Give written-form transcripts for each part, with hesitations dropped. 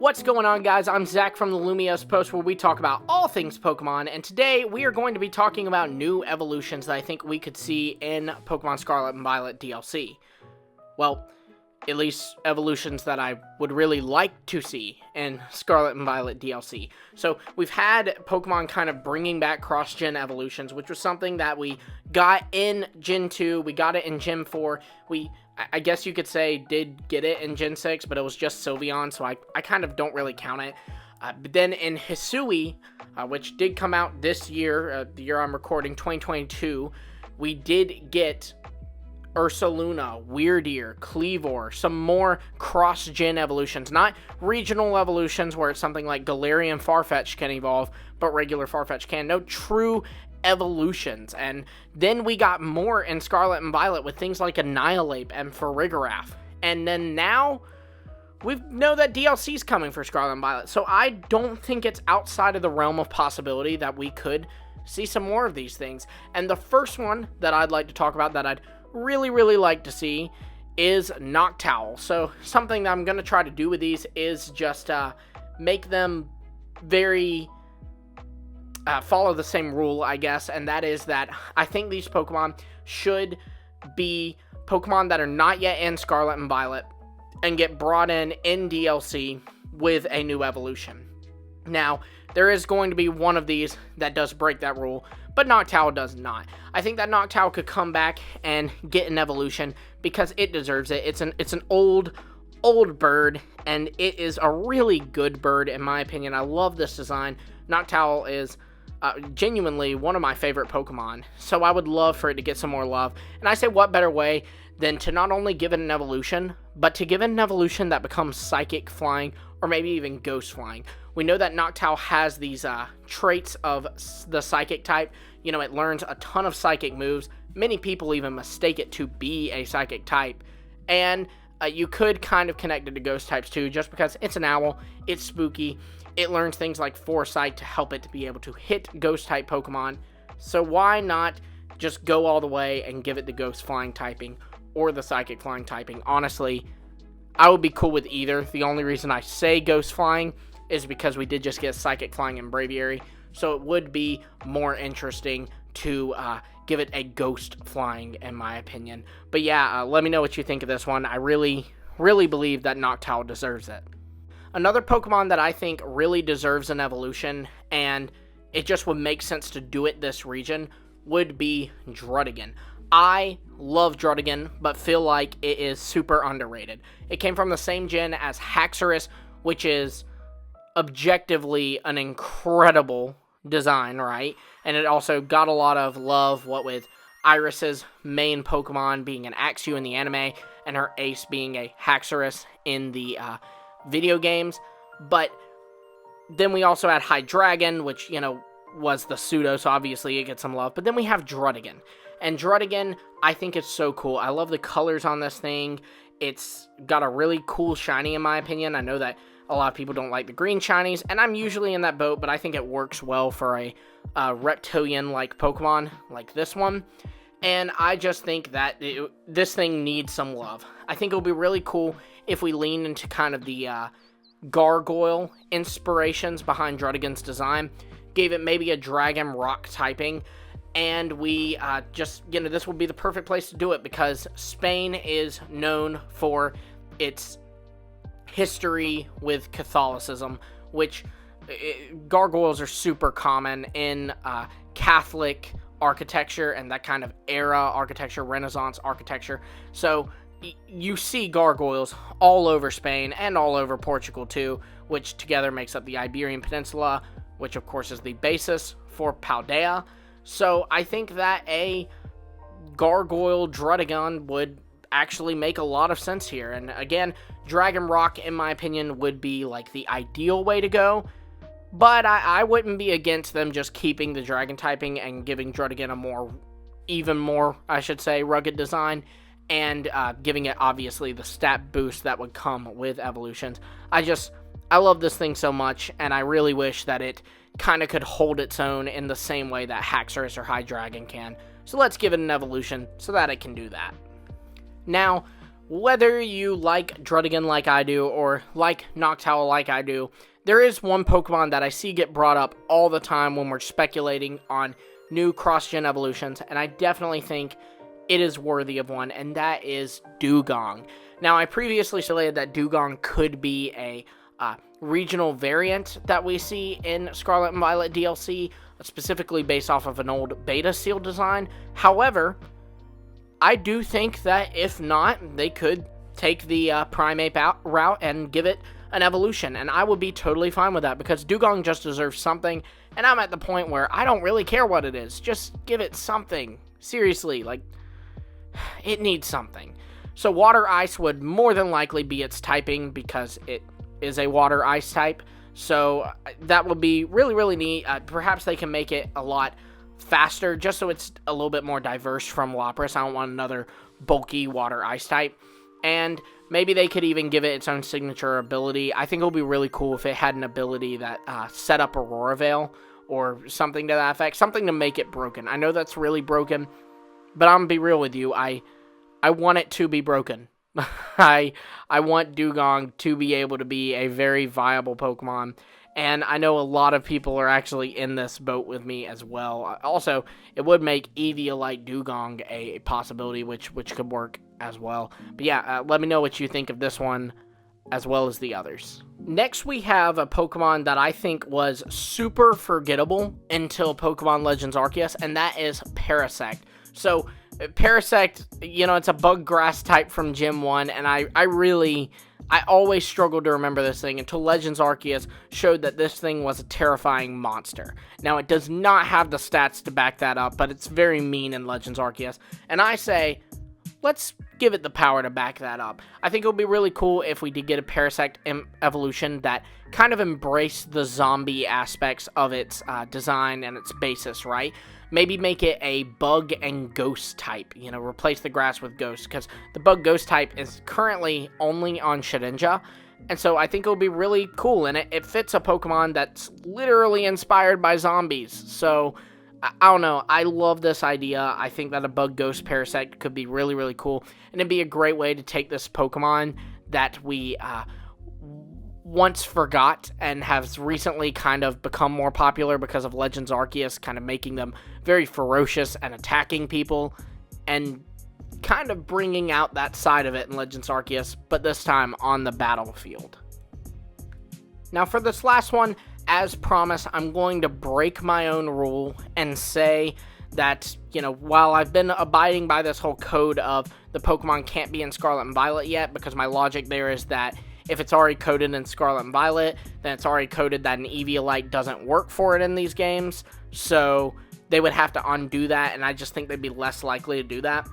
What's going on, guys? I'm Zach from the Lumios Post, where we talk about all things Pokemon, and today we are going to be talking about new evolutions that I think we could see in Pokemon Scarlet and Violet DLC. Well, at least evolutions that I would really like to see in Scarlet and Violet DLC. So we've had Pokemon kind of bringing back cross-gen evolutions, which was something that we got in Gen 2, we got it in Gen 4, I guess you could say did get it in Gen 6, but it was just Sylveon, so I kind of don't really count it. But then in Hisui, which did come out this year, the year I'm recording, 2022, we did get Ursaluna, Weirdeer, Cleavor, some more cross-gen evolutions. Not regional evolutions where it's something like Galarian Farfetch can evolve, but regular Farfetch can. No true evolutions. And then we got more in Scarlet and Violet with things like Annihilape and Farigiraf. And then now we know that DLC's coming for Scarlet and Violet. So I don't think it's outside of the realm of possibility that we could see some more of these things. And the first one that I'd like to talk about that I'd really like to see is Noctowl. So something that I'm going to try to do with these is just make them very follow the same rule, I guess, and that is that I think these Pokemon should be Pokemon that are not yet in Scarlet and Violet and get brought in DLC with a new evolution. Now, there is going to be one of these that does break that rule, but Noctowl does not. I think that Noctowl could come back and get an evolution because it deserves it. It's an old bird, and it is a really good bird in my opinion. I love this design. Noctowl is genuinely one of my favorite Pokemon, so I would love for it to get some more love. And I say, what better way than to not only give it an evolution, but to give it an evolution that becomes Psychic Flying, or maybe even Ghost Flying. We know that Noctowl has these traits of the Psychic type. You know, it learns a ton of Psychic moves. Many people even mistake it to be a Psychic type. And you could kind of connect it to Ghost types too, just because it's an owl, it's spooky. It learns things like Foresight to help it to be able to hit Ghost-type Pokemon. So why not just go all the way and give it the Ghost Flying typing or the Psychic Flying typing? Honestly, I would be cool with either. The only reason I say Ghost Flying is because we did just get Psychic Flying in Braviary. So it would be more interesting to give it a Ghost Flying, in my opinion. But yeah, let me know what you think of this one. I really believe that Noctowl deserves it. Another Pokemon that I think really deserves an evolution, and it just would make sense to do it this region, would be Druddigon. I love Druddigon, but feel like it is super underrated. It came from the same gen as Haxorus, which is objectively an incredible design, right? And it also got a lot of love, what with Iris's main Pokemon being an Axew in the anime, and her ace being a Haxorus in the video games. But then we also had Hydreigon, which, you know, was the pseudo, so obviously it gets some love. But then we have Druddigon, and Druddigon, I think it's so cool. I love the colors on this thing. It's got a really cool shiny, in my opinion. I know that a lot of people don't like the green shinies, and I'm usually in that boat, but I think it works well for a reptilian-like Pokemon like this one. And I just think that this thing needs some love. I think it'll be really cool if we lean into kind of the gargoyle inspirations behind Druddigon's design, gave it maybe a dragon rock typing, and we just, you know, this would be the perfect place to do it because Spain is known for its history with Catholicism, which gargoyles are super common in Catholic architecture and that kind of era architecture, Renaissance architecture. So you see gargoyles all over Spain and all over Portugal too, which together makes up the Iberian Peninsula, which of course is the basis for Paldea. So I think that a gargoyle Druddigon would actually make a lot of sense here. And again, Dragon Rock, in my opinion, would be like the ideal way to go. But I wouldn't be against them just keeping the dragon typing and giving Druddigon a even more, I should say, rugged design, and giving it, obviously, the stat boost that would come with evolutions. I love this thing so much, and I really wish that it kind of could hold its own in the same way that Haxorus or Hydreigon can. So let's give it an evolution so that it can do that. Now, whether you like Druddigon like I do, or like Noctowl like I do, there is one Pokemon that I see get brought up all the time when we're speculating on new cross-gen evolutions, and I definitely think it is worthy of one, and that is Dugong. Now, I previously stated that Dugong could be a regional variant that we see in Scarlet and Violet DLC, specifically based off of an old beta seal design. However, I do think that if not, they could take the Primeape route and give it an evolution, and I would be totally fine with that, because Dugong just deserves something, and I'm at the point where I don't really care what it is. Just give it something. Seriously, like, it needs something. So Water Ice would more than likely be its typing, because it is a Water Ice type. So that would be really, really neat. Perhaps they can make it a lot faster, just so it's a little bit more diverse from Lapras. I don't want another bulky Water Ice type. And maybe they could even give it its own signature ability. I think it would be really cool if it had an ability that set up Aurora Veil, or something to that effect. Something to make it broken. I know that's really broken, but I'm going to be real with you. I want it to be broken. I want Dugong to be able to be a very viable Pokemon, and I know a lot of people are actually in this boat with me as well. Also, it would make Eviolite Dugong a possibility, which could work as well. But yeah, let me know what you think of this one, as well as the others. Next, we have a Pokemon that I think was super forgettable until Pokemon Legends Arceus, and that is Parasect. So, Parasect, you know, it's a bug grass type from Gen 1, and I always struggled to remember this thing until Legends Arceus showed that this thing was a terrifying monster. Now, it does not have the stats to back that up, but it's very mean in Legends Arceus, and I say, let's give it the power to back that up. I think it would be really cool if we did get a Parasect evolution that kind of embraced the zombie aspects of its design and its basis, right? Maybe make it a bug and ghost type, you know, replace the grass with ghost, because the bug ghost type is currently only on Shedinja, and so I think it would be really cool, and it fits a Pokemon that's literally inspired by zombies. So I don't know, I love this idea. I think that a bug ghost Parasect could be really, really cool, and it'd be a great way to take this Pokemon that we once forgot and has recently kind of become more popular because of Legends Arceus kind of making them very ferocious and attacking people, and kind of bringing out that side of it in Legends Arceus, but this time on the battlefield. Now for this last one, as promised, I'm going to break my own rule and say that, you know, while I've been abiding by this whole code of the Pokemon can't be in Scarlet and Violet yet, because my logic there is that if it's already coded in Scarlet and Violet, then it's already coded that an Eviolite doesn't work for it in these games, so they would have to undo that, and I just think they'd be less likely to do that.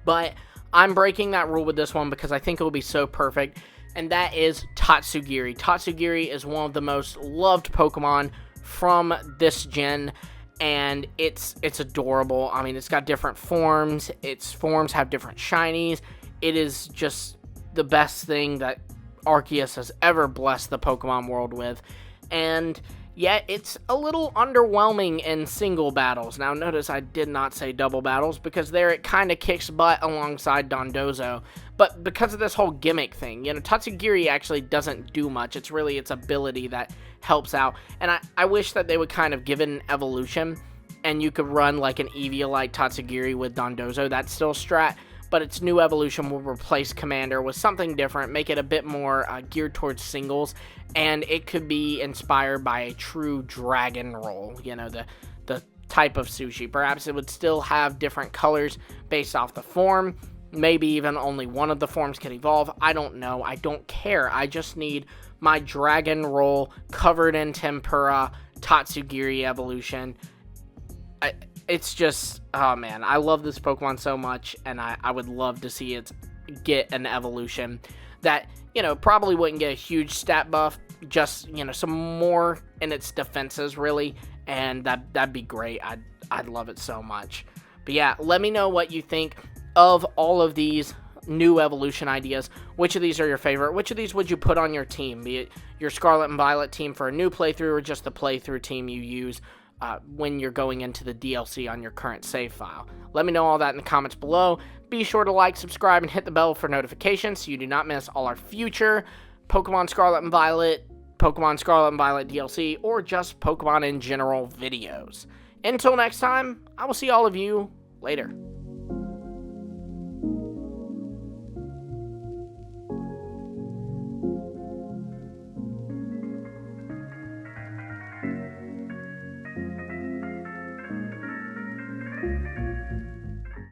But I'm breaking that rule with this one because I think it will be so perfect, and that is Tatsugiri. Tatsugiri is one of the most loved Pokemon from this gen, and it's adorable. I mean, it's got different forms. Its forms have different shinies. It is just the best thing that Arceus has ever blessed the Pokemon world with, and yet it's a little underwhelming in single battles. Now notice I did not say double battles, because there it kind of kicks butt alongside Dondozo, but because of this whole gimmick thing, you know, Tatsugiri actually doesn't do much. It's really its ability that helps out, and I wish that they would kind of give it an evolution, and you could run like an Eviolite Tatsugiri with Dondozo. That's still strat, but its new evolution will replace Commander with something different, make it a bit more geared towards singles, and it could be inspired by a true dragon role, you know, the type of sushi. Perhaps it would still have different colors based off the form, maybe even only one of the forms can evolve. I don't know, I don't care, I just need my dragon roll covered in tempura Tatsugiri evolution. It's just, oh man, I love this Pokemon so much, and I would love to see it get an evolution that, you know, probably wouldn't get a huge stat buff, just, you know, some more in its defenses, really, and that'd be great. I'd love it so much. But yeah, let me know what you think of all of these new evolution ideas. Which of these are your favorite? Which of these would you put on your team, be it your Scarlet and Violet team for a new playthrough, or just the playthrough team you use when you're going into the DLC on your current save file? Let me know all that in the comments below. Be sure to like, subscribe, and hit the bell for notifications so you do not miss all our future Pokemon Scarlet and Violet DLC, or just Pokemon in general videos. Until next time, I will see all of you later.